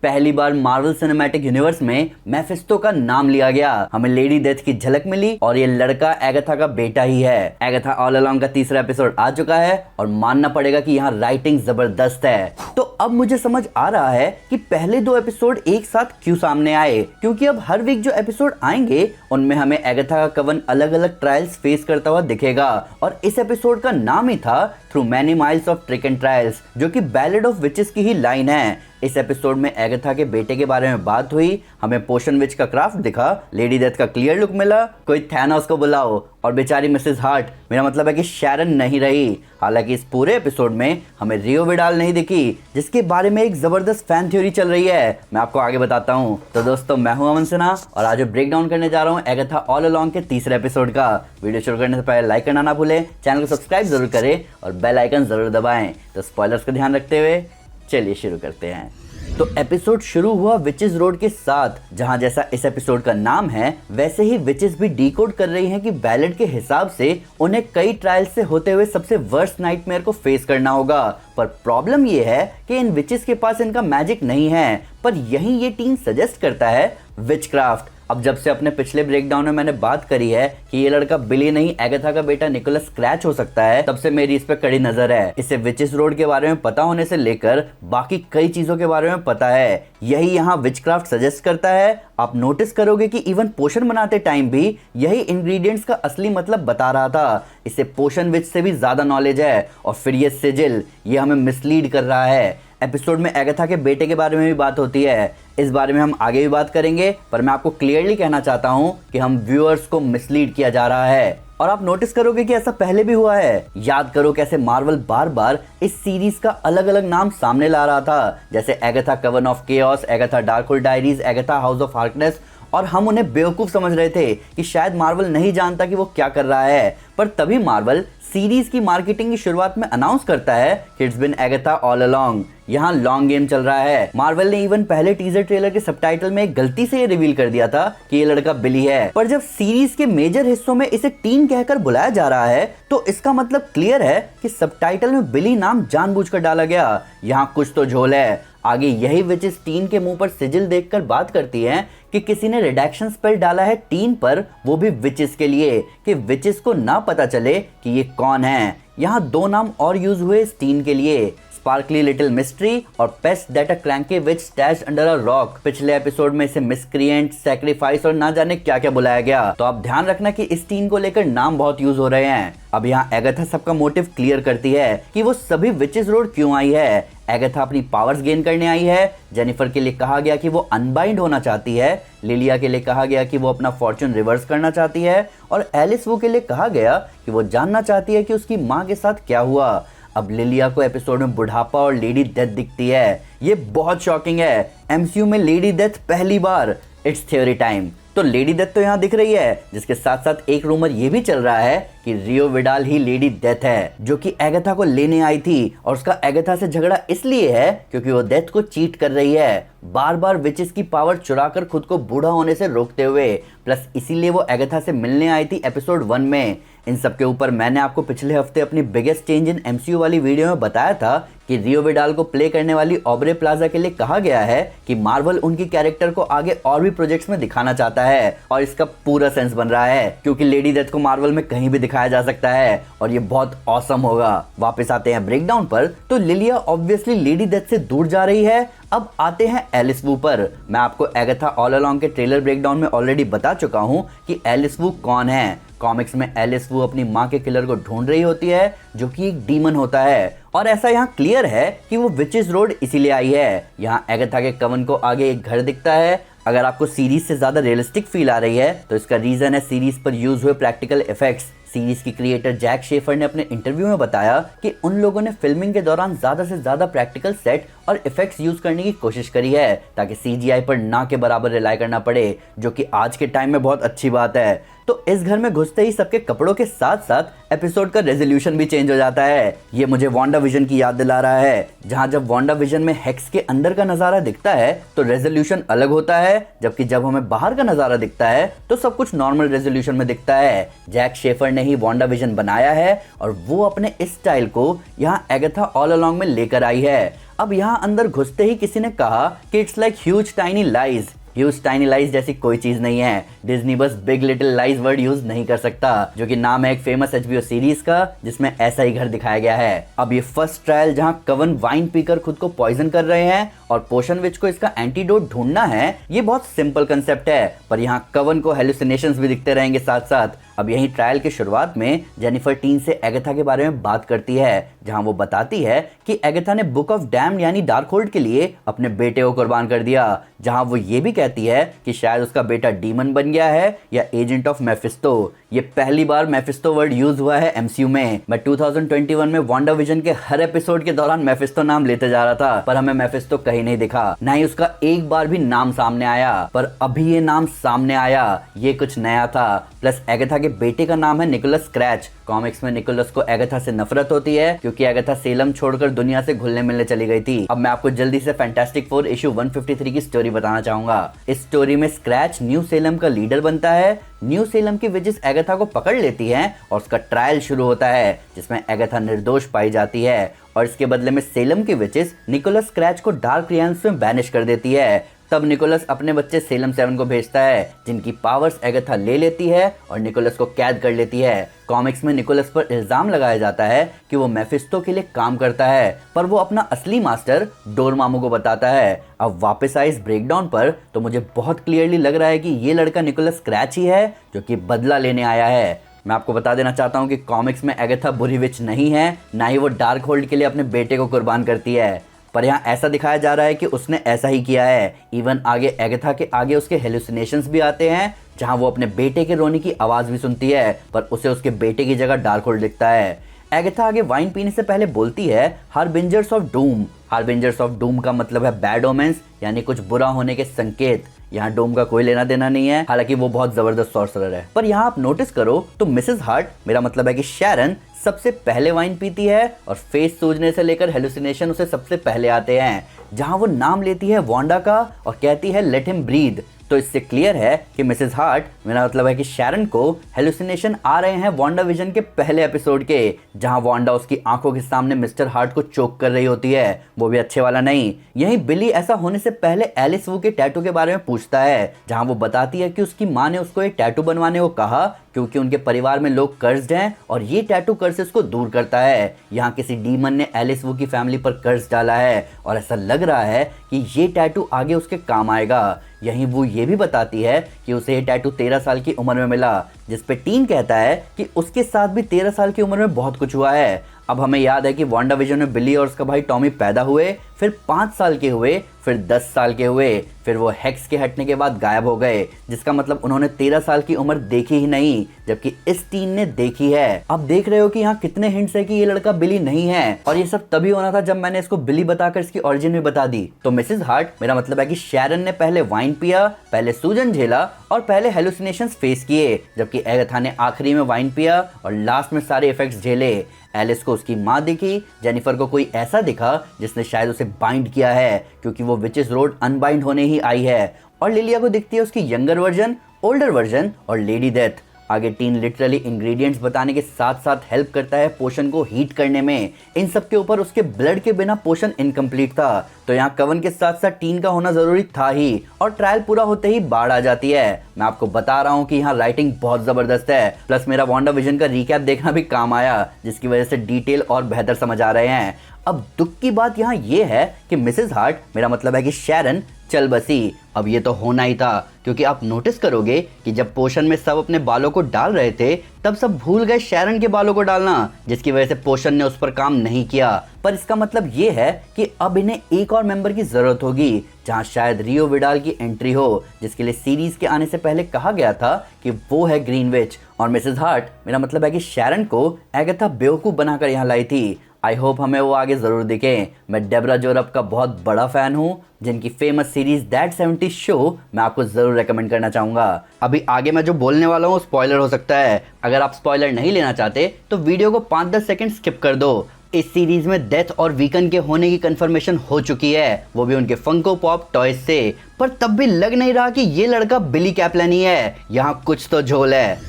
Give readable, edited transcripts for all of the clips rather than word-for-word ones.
पहली बार Marvel cinematic universe में Mephisto का नाम लिया गया। हमें लेडी डेथ की झलक मिली और ये लड़का एगाथा का बेटा ही है। एगाथा ऑल अलोंग का तीसरा एपिसोड आ चुका है और मानना पड़ेगा कि यहाँ राइटिंग जबरदस्त है। तो अब मुझे समझ आ रहा है कि पहले 2 एपिसोड एक साथ क्यों सामने आए, क्योंकि अब हर वीक जो एपिसोड आएंगे उनमें हमें एगाथा का कवन अलग अलग ट्रायल्स फेस करता हुआ दिखेगा। और इस एपिसोड का नाम ही था through many miles of trick and trials, जो कि बैलेड ऑफ विचेस की ही लाइन है। इस एपिसोड में एगाथा के बेटे के बारे में बात हुई, हमें पोशन विच का क्राफ्ट दिखा, लेडी डेथ का क्लियर लुक मिला, कोई थैनोस को बुलाओ और बेचारी मिसेस हार्ट, मेरा मतलब है कि शैरन नहीं रही। हालांकि इस पूरे एपिसोड में हमें रियो विडाल नहीं दिखी, जिसके बारे में एक जबरदस्त फैन थ्योरी चल रही है। मैं आपको आगे बताता हूँ। तो दोस्तों, मैं हूं अमन सिन्हा और आज ब्रेक डाउन करने जा रहा हूँ एगाथा ऑल अलोंग के तीसरे एपिसोड का। वीडियो शुरू करने से पहले लाइक करना ना भूलें, चैनल को सब्सक्राइब जरूर करें और बेल आइकन जरूर दबाएं। तो स्पॉयलर्स का ध्यान रखते हुए चलिए शुरू करते हैं। तो एपिसोड शुरू हुआ विचेस रोड के साथ, जहां जैसा इस एपिसोड का नाम है वैसे ही विचेस भी डिकोड कर रही हैं कि बैलेड के हिसाब से उन्हें कई ट्रायल से होते हुए सबसे वर्स्ट नाइटमेयर को फेस करना होगा। पर प्रॉब्लम ये है कि इन विचेस के पास इनका मैजिक नहीं है, पर यही ये टीम सजेस्ट करता है विचक्राफ्ट। अब जब से अपने पिछले ब्रेकडाउन में मैंने बात करी है कि ये लड़का बिली नहीं एगाथा का बेटा निकोलस स्क्रैच हो सकता है, तब से मेरी इस पे कड़ी नजर है। इसे विचेस रोड के बारे में पता होने से लेकर बाकी कई चीजों के बारे में पता है, यही यहाँ विचक्राफ्ट सजेस्ट करता है। आप नोटिस करोगे कि इवन पोशन बनाते टाइम भी यही इंग्रेडिएंट्स का असली मतलब बता रहा था। इसे पोशन विच से भी ज्यादा नॉलेज है और फिर ये सिजिल, ये हमें मिसलीड कर रहा है। एपिसोड में एगाथा के बेटे के बारे में भी बात होती है, इस बारे में हम आगे भी बात करेंगे, पर मैं आपको क्लियरली कहना चाहता हूं कि हम व्यूअर्स को मिसलीड किया जा रहा है। और आप नोटिस करोगे कि ऐसा पहले भी हुआ है। याद करो कैसे मार्वल बार बार इस सीरीज का अलग अलग नाम सामने ला रहा था, जैसे Agatha Coven of Chaos, Agatha Darkhold Diaries, Agatha House of Harkness, और हम उन्हें बेवकूफ समझ रहे थे कि शायद मार्वल नहीं जानता कि वो क्या कर रहा है। पर तभी मार्वल सीरीज की मार्केटिंग की शुरुआत में अनाउंस करता है कि it's been Agatha all along. यहाँ लॉन्ग गेम चल रहा है। मार्वल ने इवन पहले टीजर ट्रेलर के सबटाइटल में एक गलती से ये रिवील कर दिया था कि ये लड़का बिली है, पर जब सीरीज के मेजर हिस्सों में इसे टीन कहकर बुलाया जा रहा है तो इसका मतलब क्लियर है कि सबटाइटल में बिली नाम जानबूझकर डाला गया। यहाँ कुछ तो झोल है। आगे यही विचेस टीन के मुंह पर सिजिल देखकर बात करती हैं कि किसी ने रिडक्शन स्पेल डाला है टीन पर, वो भी विचेस के लिए, कि विचेस को ना पता चले कि ये कौन है। यहाँ 2 नाम और यूज हुए इस टीन के लिए, स्पार्कली लिटिल मिस्ट्री और paste that a cranky which stashed under a rock. पिछले एपिसोड में इसे मिसक्रिएंट, सैक्रिफाइस और ना जाने क्या क्या बुलाया गया। तो आप ध्यान रखना कि इस टीन को लेकर नाम बहुत यूज हो रहे हैं। अब यहाँ एगाथा सबका मोटिव क्लियर करती है कि वो सभी विचेस रोड क्यों आई है। एगाथा अपनी पावर्स गेन करने आई है, जेनिफर के लिए कहा गया कि वो अनबाइंड होना चाहती है, लिलिया के लिए कहा गया कि वो अपना फॉर्चून रिवर्स करना चाहती है, और एलिस वू के लिए कहा गया कि वो जानना चाहती है कि उसकी माँ के साथ क्या हुआ। अब लिलिया को एपिसोड में बुढ़ापा और लेडी डेथ दिखती है, ये बहुत शॉकिंग है। एमसीयू में लेडी डेथ पहली बार। It's theory time. तो लेडी डेथ तो यहाँ दिख रही है, जिसके साथ साथ एक रूमर ये भी चल रहा है कि रियो विडाल ही लेडी डेथ है, जो कि एगाथा को लेने आई थी। और उसका एगाथा से झगड़ा इसलिए है क्योंकि वो डेथ को चीट कर रही है, बार बार विचेस की पावर चुराकर खुद को बूढ़ा होने से रोकते हुए। प्लस इसीलिए वो एगाथा से मिलने आई थी एपिसोड 1 में। इन सब के ऊपर मैंने आपको पिछले हफ्ते अपनी बिगेस्ट चेंज इन एमसीयू वाली वीडियो में बताया था कि रियो विडाल को प्ले करने वाली ऑब्रे प्लाजा के लिए कहा गया है कि मार्वल उनकी कैरेक्टर को आगे और भी प्रोजेक्ट्स में दिखाना चाहता है। और इसका पूरा सेंस बन रहा है, क्योंकि लेडी डेथ को मार्वल में कहीं भी दिखाया जा सकता है और ये बहुत ऑसम होगा। वापस आते हैं ब्रेकडाउन पर। तो लिलिया ऑब्वियसली लेडी डेथ से दूर जा रही है। अब आते हैं एलिस वू पर। मैं आपको एगाथा ऑल अलोंग के ट्रेलर ब्रेकडाउन में ऑलरेडी बता चुका हूं कि एलिस वू कौन है। कॉमिक्स में एलिस वू अपनी माँ के किलर को ढूंढ रही होती है, जो कि एक डीमन होता है, और ऐसा यहाँ क्लियर है कि वो विचेस रोड इसीलिए आई है। यहाँ एगाथा के कवन को आगे एक घर दिखता है। अगर आपको सीरीज से ज्यादा रियलिस्टिक फील आ रही है तो इसका रीजन है सीरीज पर यूज हुए प्रैक्टिकल इफेक्ट्स। सीरीज की क्रिएटर जैक शेफर ने अपने इंटरव्यू में बताया कि उन लोगों ने फिल्मिंग के दौरान ज्यादा से ज्यादा प्रैक्टिकल सेट और इफेक्ट्स यूज करने की कोशिश करी है, ताकि सीजीआई पर ना के बराबर रिलाई करना पड़े, जो कि आज के टाइम में बहुत अच्छी बात है। तो इस घर में घुसते ही सबके कपड़ों के साथ साथ एपिसोड का रेजोल्यूशन भी चेंज हो जाता है। ये मुझे वांडा विजन की याद दिला रहा है, जहां जब वांडा विजन में हेक्स के अंदर का नजारा दिखता है तो रेजोल्यूशन अलग होता है, जबकि जब हमें बाहर का नजारा दिखता है तो सब कुछ नॉर्मल रेजोल्यूशन में दिखता है। जैक शेफर ने ही वांडा विजन बनाया है और वो अपने इस स्टाइल को यहाँ एगाथा ऑल अलोंग में लेकर आई है। अब यहाँ अंदर घुसते ही किसी ने कहा कि it's like huge tiny lies. Huge tiny lies जैसी कोई चीज नहीं है। डिज्नी बस big little lies word use नहीं कर सकता, जो कि नाम है एक फेमस HBO सीरीज का जिसमें ऐसा ही घर दिखाया गया है। अब ये फर्स्ट ट्रायल जहां कवन वाइन पीकर खुद को पॉइजन कर रहे हैं और पोशन विच को इसका एंटीडोट ढूंढना है, ये बहुत सिंपल कंसेप्ट है, पर यहाँ कवन को हेलुसिनेशंस भी दिखते रहेंगे साथ साथ। अब यही ट्रायल की शुरुआत में जेनिफर टीन से एगाथा के बारे में बात करती है, जहां वो बताती है कि एगाथा ने बुक ऑफ डैम्ड यानी डार्क होल्ड के लिए अपने बेटे को कुर्बान कर दिया, जहां वो ये भी कहती है कि शायद उसका बेटा डीमन बन गया है या एजेंट ऑफ मेफिस्टो। ये पहली बार मेफिस्टो वर्ड यूज हुआ है MCU में। मैं 2021 में वांडा विजन के हर एपिसोड के दौरान मेफिस्टो नाम लेते जा रहा था, पर हमें मेफिस्टो कहीं नहीं दिखा, ना ही उसका एक बार भी नाम सामने आया। पर अभी ये नाम सामने आया, ये कुछ नया था। प्लस एगाथा के बेटे का नाम है निकोलस स्क्रैच। कॉमिक्स में निकोलस को एगाथा से नफरत होती है क्योंकि एगाथा सेलम छोड़कर दुनिया से घुलने मिलने चली गई थी। अब मैं आपको जल्दी से फैंटास्टिक फोर इशू 153 की स्टोरी बताना चाहूंगा। इस स्टोरी में स्क्रैच न्यू सेलम का लीडर बनता है। न्यू सेलम की विजिस एगाथा को पकड़ लेती हैं और उसका ट्रायल शुरू होता है, जिसमें एगाथा निर्दोष पाई जाती है और इसके बदले में सेलम की विजिस निकोलस स्क्रैच को डार्क रियल्म्स में बैनिश कर देती है। तब निकोलस अपने बच्चे सेलम 7 को भेजता है, जिनकी पावर्स एगाथा ले लेती है और निकोलस को कैद कर लेती है। कॉमिक्स में निकोलस पर इल्जाम लगाया जाता है कि वो मेफिस्टो के लिए काम करता है, पर वो अपना असली मास्टर डोरमामू को बताता है। अब वापस आए इस ब्रेकडाउन पर तो मुझे बहुत क्लियरली लग रहा है कि ये लड़का निकोलस स्क्रैच ही है जो कि बदला लेने आया है। मैं आपको बता देना चाहता हूँ कि कॉमिक्स में एगाथा बुरी विच नहीं है, ना ही वो डार्क होल्ड के लिए अपने बेटे को कुर्बान करती है, पर यहाँ ऐसा दिखाया जा रहा है कि उसने ऐसा ही किया है। इवन आगे एगाथा के आगे उसके हेलुसिनेशंस भी आते हैं, जहाँ वो अपने बेटे के रोने की आवाज़ भी सुनती है, पर उसे उसके बेटे की जगह डार्क होल्ड दिखता है। एगाथा आगे वाइन पीने से पहले बोलती है हार्बिंजर्स ऑफ डूम। हार्बिंजर्स ऑफ डूम का मतलब है बैड ओमेंस, यानी कुछ बुरा होने के संकेत। यहाँ डूम का कोई लेना देना नहीं है, हालांकि वो बहुत जबरदस्त सॉर्सरर है। पर यहाँ आप नोटिस करो तो मिसेस हार्ट, मेरा मतलब है कि शैरन, सबसे पहले वाइन पीती है और फेस सूजने से लेकर हेलुसिनेशन उसे सबसे पहले आते हैं, जहां वो नाम लेती है वांडा का और कहती है लेट हिम ब्रीथ। तो इससे क्लियर है कि मिसेस हार्ट, मेरा मतलब है कि शैरन को हेलुसिनेशन आ रहे हैं वांडा विजन के पहले एपिसोड के, जहां वांडा उसकी आंखों के सामने मिस्टर हार्ट को चोक कर रही होती है, वो भी अच्छे वाला नहीं। यहीं बिली ऐसा होने से पहले एलिस वू के टैटू के बारे में पूछता है, जहां वो बताती है कि उसकी माँ ने उसको एक टैटू बनवाने को कहा क्योंकि उनके परिवार में लोग कर्ज्ड हैं और ये टैटू कर्सेस को दूर करता है। यहाँ किसी डीमन ने एलिस वू की फैमिली पर कर्ज डाला है और ऐसा लग रहा है कि ये टैटू आगे उसके काम आएगा। यहीं वो ये भी बताती है कि उसे ये टैटू 13 साल की उम्र में मिला, जिस पे टीन कहता है कि उसके साथ भी 13 साल की उम्र में बहुत कुछ हुआ है। अब हमें याद है कि वांडा विजन में बिली और उसका भाई टॉमी पैदा हुए, फिर 5 साल के हुए, फिर 10 साल के हुए, फिर वो हेक्स के हटने के बाद गायब हो गए, जिसका मतलब उन्होंने 13 साल की उम्र देखी ही नहीं, जबकि इस टीन ने देखी है। अब देख रहे हो कि यहाँ कितने हिंट्स है कि ये लड़का बिली नहीं है, और ये सब तभी होना था जब मैंने इसको बिली बताकर इसकी ओरिजिन भी बता दी। तो मिसेस हार्ट, मेरा मतलब है कि शैरन ने पहले वाइन पिया, पहले सूजन झेला और पहले हेलुसिनेशंस फेस किए, जबकि एगाथा ने आखिरी में वाइन पिया और लास्ट में सारे इफेक्ट्स झेले। एलिस को उसकी माँ दिखी, जेनिफर को कोई ऐसा दिखा जिसने शायद उसे बाइंड किया है क्योंकि वो विचेस रोड अनबाइंड होने ही आई है, और लिलिया को दिखती है उसकी यंगर वर्जन, ओल्डर वर्जन और लेडी डेथ। आगे टीन लिटरली इंग्रेडिएंट्स बताने के साथ साथ हेल्प करता है पोशन को हीट करने में। इन सब के ऊपर उसके ब्लड के बिना पोशन इनकम्प्लीट था, तो यहाँ कवन के साथ साथ टीन का होना जरूरी था ही, और ट्रायल पूरा होते ही बाढ़ आ जाती है। मैं आपको बता रहा हूँ कि यहाँ राइटिंग बहुत जबरदस्त है, प्लस मेरा वांडा विजन का रिकैप देखना भी काम आया, जिसकी वजह से डिटेल और बेहतर समझ आ रहे हैं। अब दुख की बात यहाँ ये है कि मिसेस हार्ट, मेरा मतलब है कि शैरन, चल बसी। अब ये तो होना ही था, क्योंकि आप नोटिस करोगे कि जब पोशन में सब अपने बालों को डाल रहे थे तब सब भूल गए शैरन के बालों को डालना, जिसकी वजह से पोशन ने उस पर काम नहीं किया। पर इसका मतलब ये है कि अब इन्हें एक और मेंबर की जरूरत होगी, जहां शायद रियो विडाल की एंट्री हो, जिसके लिए सीरीज के आने से पहले कहा गया था कि वो है ग्रीन विच। और मिसेस हार्ट, मेरा मतलब है कि शैरन को एगाथा बेवकूफ बनाकर यहाँ लाई थी। आई होप हमें वो आगे जरूर दिखे। मैं डेबरा जोरब का बहुत बड़ा फैन हूँ, जिनकी फेमस सीरीज दैट 70 शो मैं आपको जरूर रेकमेंड करना चाहूंगा। अभी आगे मैं जो बोलने वाला हूँ स्पॉइलर हो सकता है, अगर आप स्पॉइलर नहीं लेना चाहते तो वीडियो को 5-10 सेकंड स्किप कर दो। इस सीरीज में डेथ और वीकन के होने की कंफर्मेशन हो चुकी है, वो भी उनके फंको पॉप टॉयज से, पर तब भी लग नहीं रहा कि ये लड़का बिली कैपलैन ही है। यहाँ कुछ तो झोल है।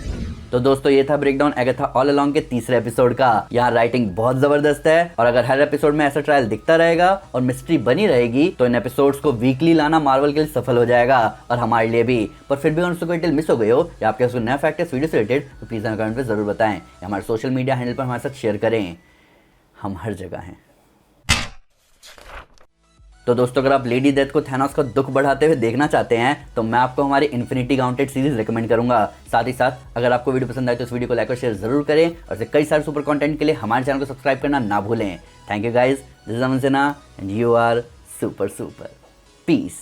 तो दोस्तों ये था ब्रेकडाउन एगाथा ऑल अलोंग के तीसरे एपिसोड का। यहाँ राइटिंग बहुत जबरदस्त है और अगर हर एपिसोड में ऐसा ट्रायल दिखता रहेगा और मिस्ट्री बनी रहेगी तो इन एपिसोड्स को वीकली लाना मार्वल के लिए सफल हो जाएगा और हमारे लिए भी। पर फिर भी कोई डिटेल मिस हो गई हो या आपके उसको नया फैक्ट है वीडियो से रिलेटेड तो प्लीज कमेंट पे जरूर बताएं या हमारे सोशल मीडिया हैंडल पर हमारे साथ शेयर करें। हम हर जगह हैं। तो दोस्तों अगर आप लेडी डेथ को थैनोस का दुख बढ़ाते हुए देखना चाहते हैं तो मैं आपको हमारी इन्फिनिटी गॉन्टेड सीरीज रेकमेंड करूंगा। साथ ही साथ अगर आपको वीडियो पसंद आए तो इस वीडियो को लाइक और शेयर जरूर करें और ऐसे कई सारे सुपर कंटेंट के लिए हमारे चैनल को सब्सक्राइब करना ना भूलें। Thank you guys, this is Aman Sinha and you are super super. Piece.